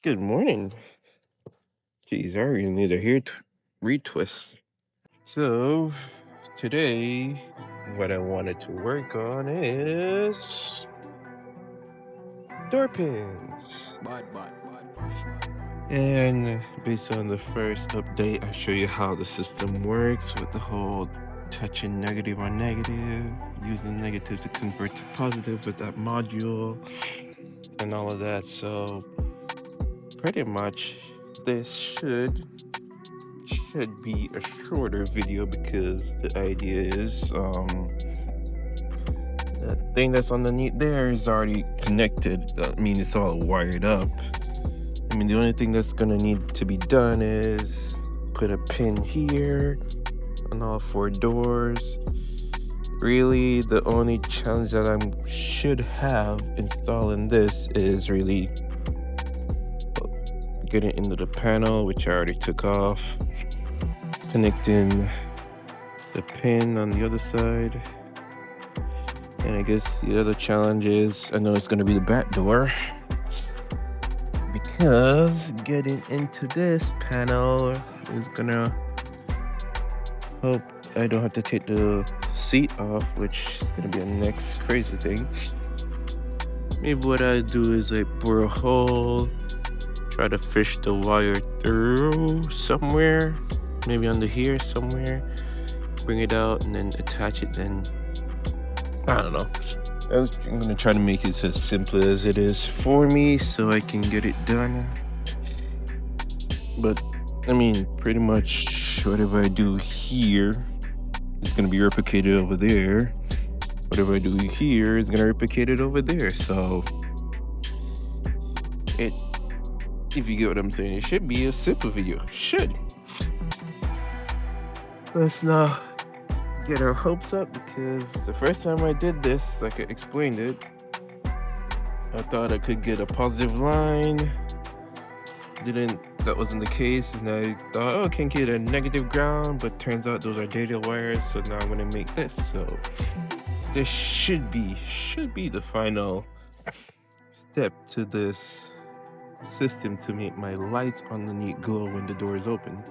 Good morning. Geez, I really need a hair retwist. So, today, what I wanted to work on is door pins. And based on the first update, I show you how the system works with the whole touching negative on negative, using negative to convert to positive with that module, and all of that. So, pretty much, this should be a shorter video because the idea is the thing that's underneath there is already connected. I mean, it's all wired up. I mean, the only thing that's gonna need to be done is put a pin here on all 4 doors. Really, the only challenge that I should have installing this is really getting into the panel, which I already took off, connecting the pin on the other side. And I guess the other challenge is, I know it's going to be the back door, because getting into this panel is gonna hope I don't have to take the seat off, which is gonna be a next crazy thing. Maybe what I do is I bore a hole, try to fish the wire through somewhere, maybe under here somewhere, bring it out and then attach it. Then I don't know. I'm gonna try to make it as simple as it is for me so I can get it done. But I mean, pretty much whatever I do here is gonna be replicated over there. Whatever I do here is gonna replicate it over there. So if you get what I'm saying, it should be a simple video. Should. Let's not get our hopes up, because the first time I did this, like I explained it, I thought I could get a positive line. That wasn't the case, and I thought, oh, I can get a negative ground, but turns out those are data wires, so now I'm gonna make this. So this should be the final step to this system to make my lights underneath glow when the door is open.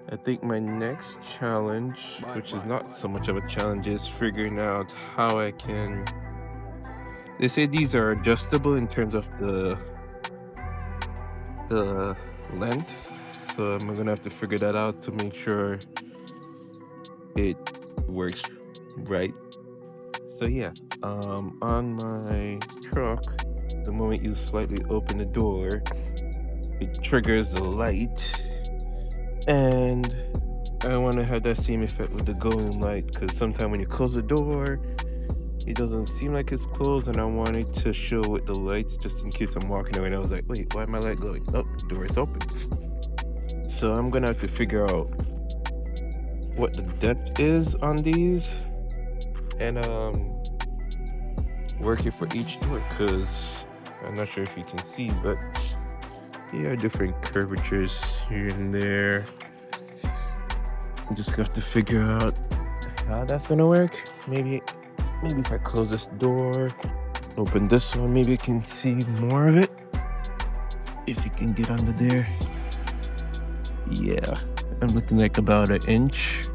I think my next challenge, which is not so much of a challenge, is figuring out how I can... They say these are adjustable in terms of the length, so I'm gonna have to figure that out to make sure it works right. So yeah, on my truck, the moment you slightly open the door, it triggers the light. And I want to have that same effect with the glowing light, because sometimes when you close the door, it doesn't seem like it's closed, and I wanted to show with the lights just in case I'm walking away and I was like, wait, why is my light glowing? Oh, the door is open. So I'm gonna have to figure out what the depth is on these and work it for each door, because I'm not sure if you can see, but yeah, different curvatures here and there. I just have to figure out how that's gonna work. Maybe if I close this door, open this one, maybe you can see more of it. If you can get under there. Yeah, I'm looking like about 1 inch.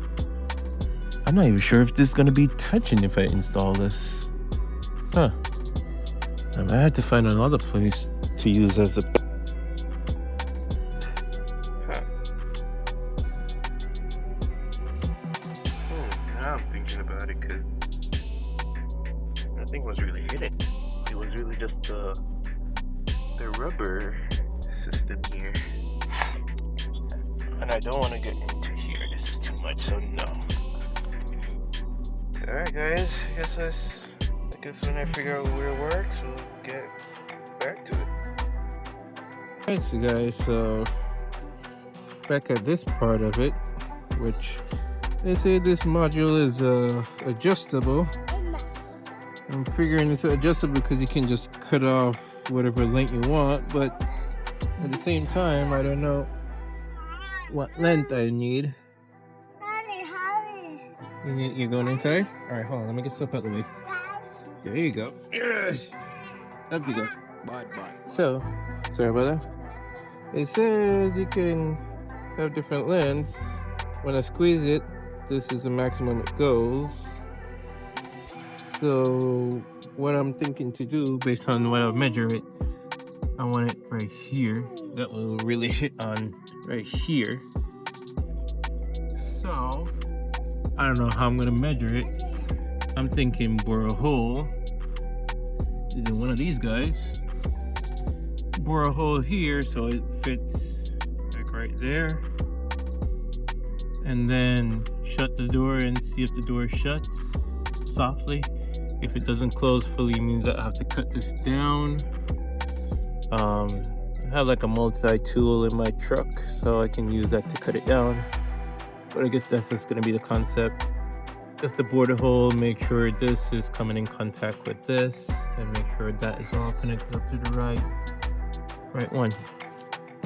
I'm not even sure if this is gonna be touching if I install this. Huh. I might have to find another place to use as a... Now I'm thinking about it, because nothing was really hitting. It was really just the rubber system here. And I don't want to get into here. This is too much, so no. Alright guys, I guess when I figure out where it works, we'll get back to it. Alright, so guys, so back at this part of it, which they say this module is adjustable. I'm figuring it's adjustable because you can just cut off whatever length you want, but at the same time, I don't know what length I need. You're going inside? Alright, hold on, let me get stuff out of the way. There you go. Up you go. So, sorry about that. It says you can have different lengths. When I squeeze it, this is the maximum it goes. So what I'm thinking to do, based on what I measure it, I want it right here. That will really hit on right here. So I don't know how I'm gonna measure it. I'm thinking bore a hole in one of these guys. Bore a hole here so it fits like right there. And then shut the door and see if the door shuts softly. If it doesn't close fully, it means I have to cut this down. I have like a multi-tool in my truck, so I can use that to cut it down. But I guess that's just gonna be the concept. Just to bore the hole, make sure this is coming in contact with this, and make sure that is all connected up to the right one.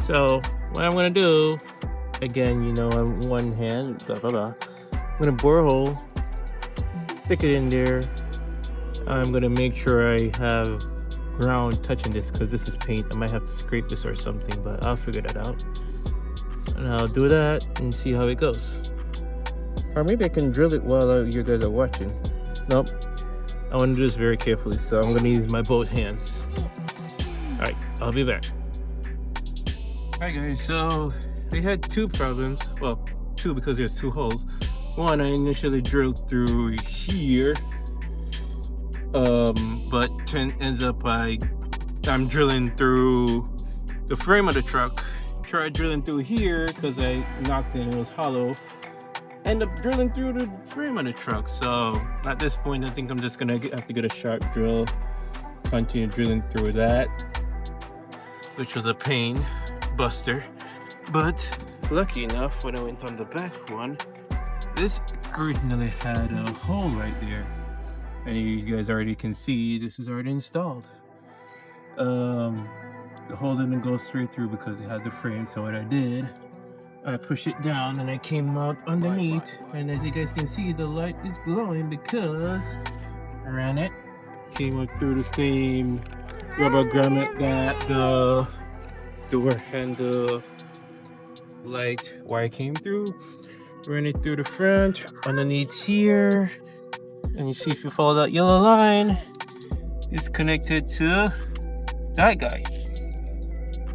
So what I'm gonna do, again, you know, on one hand, blah blah blah. I'm gonna bore a hole, stick it in there. I'm gonna make sure I have ground touching this because this is paint. I might have to scrape this or something, but I'll figure that out. And I'll do that and see how it goes. Or maybe I can drill it while you guys are watching. Nope. I want to do this very carefully, so I'm gonna use my both hands. Alright, I'll be back. Alright guys, so we had two problems. Well, two because there's two holes. One, I initially drilled through here. But ends up I'm drilling through the frame of the truck. Tried drilling through here because I knocked it and it was hollow. End up drilling through the frame of the truck. So at this point, I think I'm just gonna have to get a sharp drill, continue drilling through that, which was a pain buster. But lucky enough, when I went on the back one, this originally had a hole right there. And you guys already can see this is already installed. The hole didn't go straight through because it had the frame. So what I did, I pushed it down and I came out underneath. And as you guys can see, the light is glowing because I ran it. Came up through the same rubber grommet that the door and the light wire came through. Ran it through the front, underneath here. And you see, if you follow that yellow line, it's connected to that guy.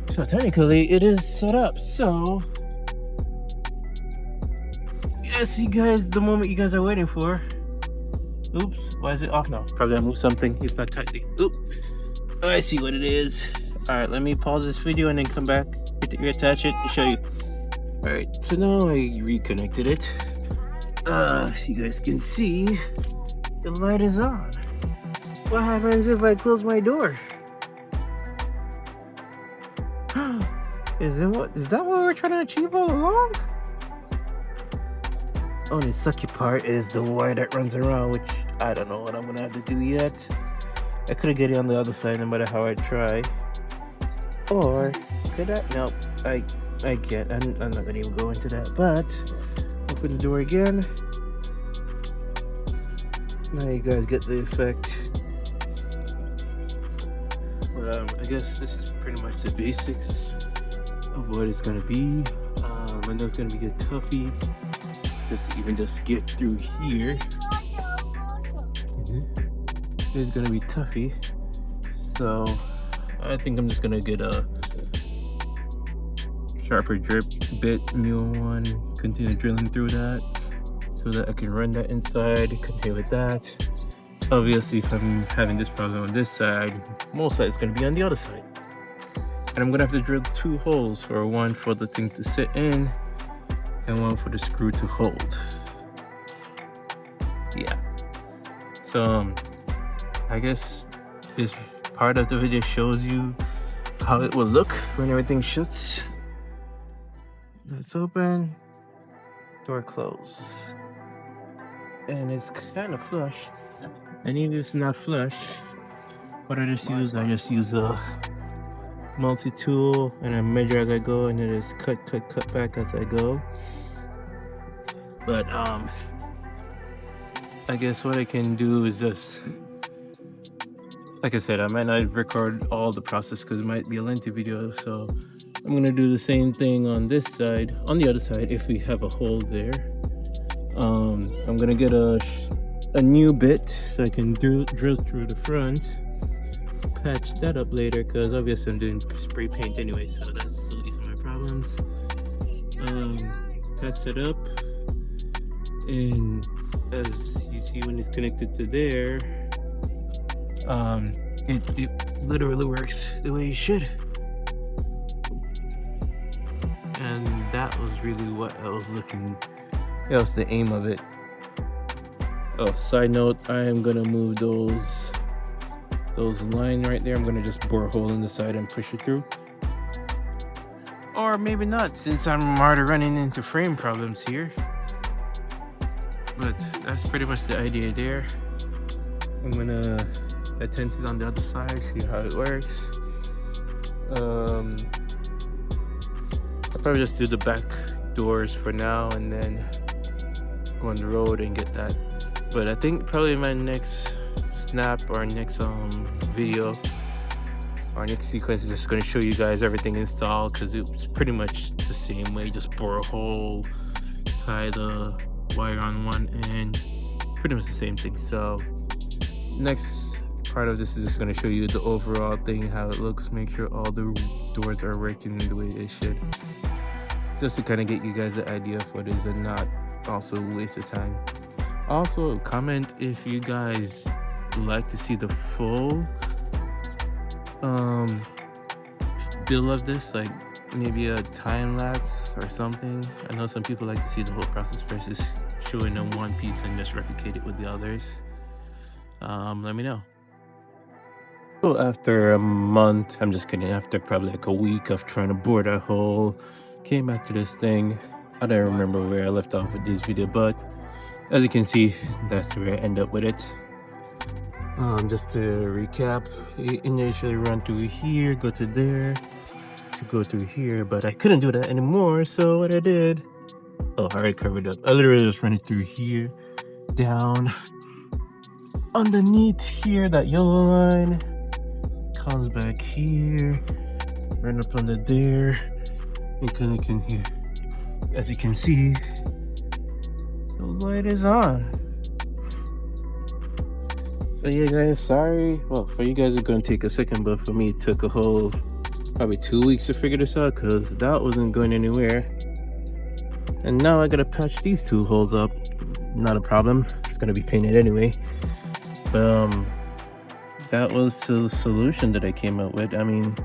So technically it is set up. So yes, you guys, the moment you guys are waiting for. Oops, why is it off now? Probably I moved something. It's not tightly. Oops. Oh, I see what it is. All right, let me pause this video and then come back, reattach it and show you. All right, so now I reconnected it. You guys can see the light is on. What happens if I close my door? Is that what we're trying to achieve all along? Only sucky part is the wire that runs around, which I don't know what I'm gonna have to do yet. I could have get it on the other side no matter how I try. Or could I? Nope. I can't. I'm not gonna even go into that. But open the door again. Now you guys get the effect. I guess this is pretty much the basics of what it's gonna be. I know it's gonna be a toughie just get through here. It's gonna be toughy. So I think I'm just gonna get a sharper drip bit, new one, continue drilling through that so that I can run that inside, continue with that. Obviously, if I'm having this problem on this side, most side is going to be on the other side. And I'm going to have to drill two holes, for one for the thing to sit in and one for the screw to hold. Yeah. So I guess this part of the video shows you how it will look when everything shuts. Let's open, door closed. And it's kind of flush. And even if it's not flush, what I just use a multi-tool and I measure as I go, and then just cut back as I go. But I guess what I can do is just, like I said, I might not record all the process because it might be a lengthy video, so I'm gonna do the same thing on this side, on the other side, if we have a hole there. I'm gonna get a new bit so I can drill through the front, patch that up later, because obviously I'm doing spray paint anyway, so that's the least of my problems. Patch it up, and as you see when it's connected to there, it literally works the way it should. And that was really what I was looking, that was the aim of it. Oh, side note, I am gonna move those lines right there. I'm gonna just bore a hole in the side and push it through. Or maybe not, since I'm already running into frame problems here. But that's pretty much the idea there. I'm gonna attempt it on the other side, see how it works. I'll probably just do the back doors for now and then go on the road and get that. But I think probably my next snap or next video, our next sequence is just going to show you guys everything installed, because it's pretty much the same way. Just bore a hole, tie the wire on one end, pretty much the same thing. So next part of this is just going to show you the overall thing, how it looks, make sure all the doors are working the way they should, just to kind of get you guys the idea of what it is and not also waste of time. Also, comment if you guys like to see the full build of this, like maybe a time lapse or something. I know some people like to see the whole process versus showing them one piece and just replicate it with the others. Let me know. So after a month, I'm just kidding, after probably like a week of trying to bore that hole, came back to this thing. I don't remember where I left off with this video, but as you can see, that's where I end up with it. Just to recap, it initially run through here, go to there, to go through here, but I couldn't do that anymore, so what I did, oh, I already covered up. I literally just ran it through here, down, underneath here, that yellow line, comes back here, run up under there, and connect in here. As you can see, the light is on. So yeah guys, sorry, well for you guys it's gonna take a second, but for me it took a whole probably 2 weeks to figure this out, because that wasn't going anywhere. And now I gotta patch these two holes up. Not a problem, it's gonna be painted anyway. But that was the solution that I came up with. I mean,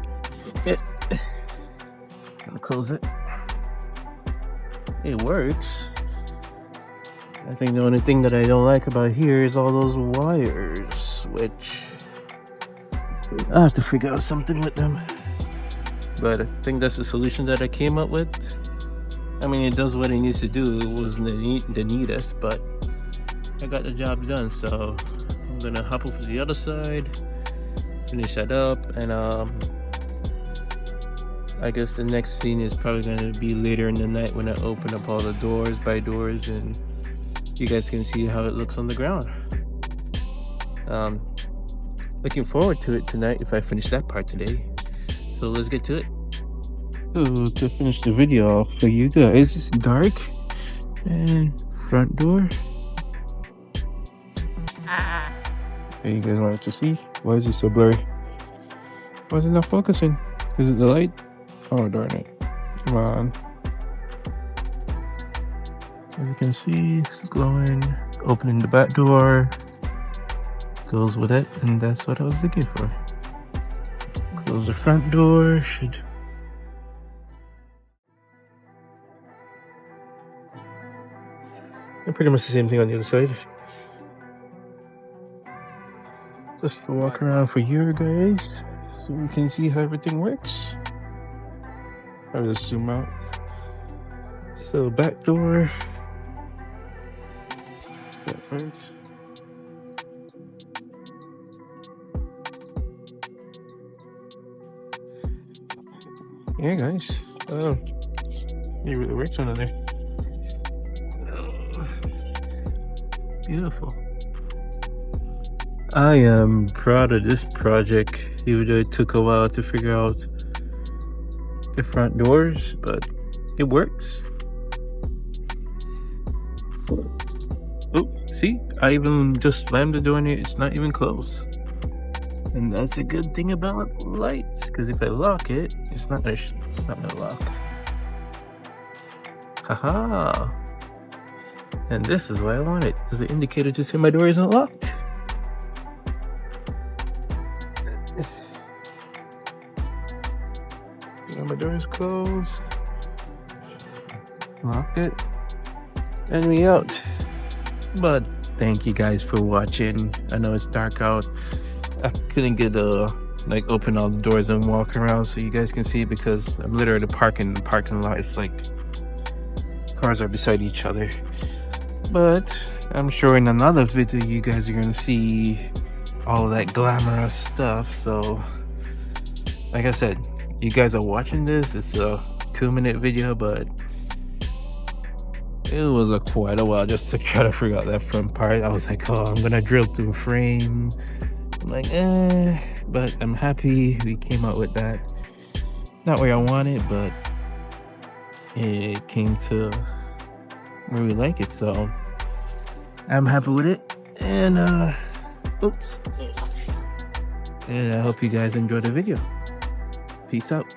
I'll close it. It works. I think the only thing that I don't like about here is all those wires, which I have to figure out something with them. But I think that's the solution that I came up with. I mean, it does what it needs to do. It wasn't the neatest, but I got the job done. So I'm gonna hop over to the other side, finish that up, and I guess the next scene is probably gonna be later in the night when I open up all the doors by doors and you guys can see how it looks on the ground. Looking forward to it tonight if I finish that part today. So let's get to it. So to finish the video off for you guys, it's dark and front door. Hey, you guys wanted to see? Why is it so blurry? Why is it not focusing? Is it the light? Oh darn it. Come on. As you can see, it's glowing. Opening the back door goes with it, and that's what I was looking for. Close the front door, should. And pretty much the same thing on the other side. Just to walk around for you guys so we can see how everything works. I'll just zoom out. So back door. That works. Yeah guys, it really works under there. Oh, beautiful. I am proud of this project, even though it took a while to figure out the front doors, but it works. Oh, see, I even just slammed the door in here. It's not even closed. And that's a good thing about lights, because if I lock it, it's not gonna lock. Haha. And this is what I want it, as an indicator to say my door isn't locked. My door is closed. Lock it. And we out. But thank you guys for watching. I know it's dark out. I couldn't get like open all the doors and walk around so you guys can see, because I'm literally parking the parking lot. It's like cars are beside each other. But I'm sure in another video you guys are gonna see all of that glamorous stuff. So like I said, you guys are watching this. It's a 2-minute video, but it was quite a while just to try to figure out that front part. I was like, oh, I'm gonna drill through a frame. I'm like, but I'm happy we came out with that. Not where I wanted, but it came to where we like it, so I'm happy with it. And oops. And I hope you guys enjoyed the video. Peace out.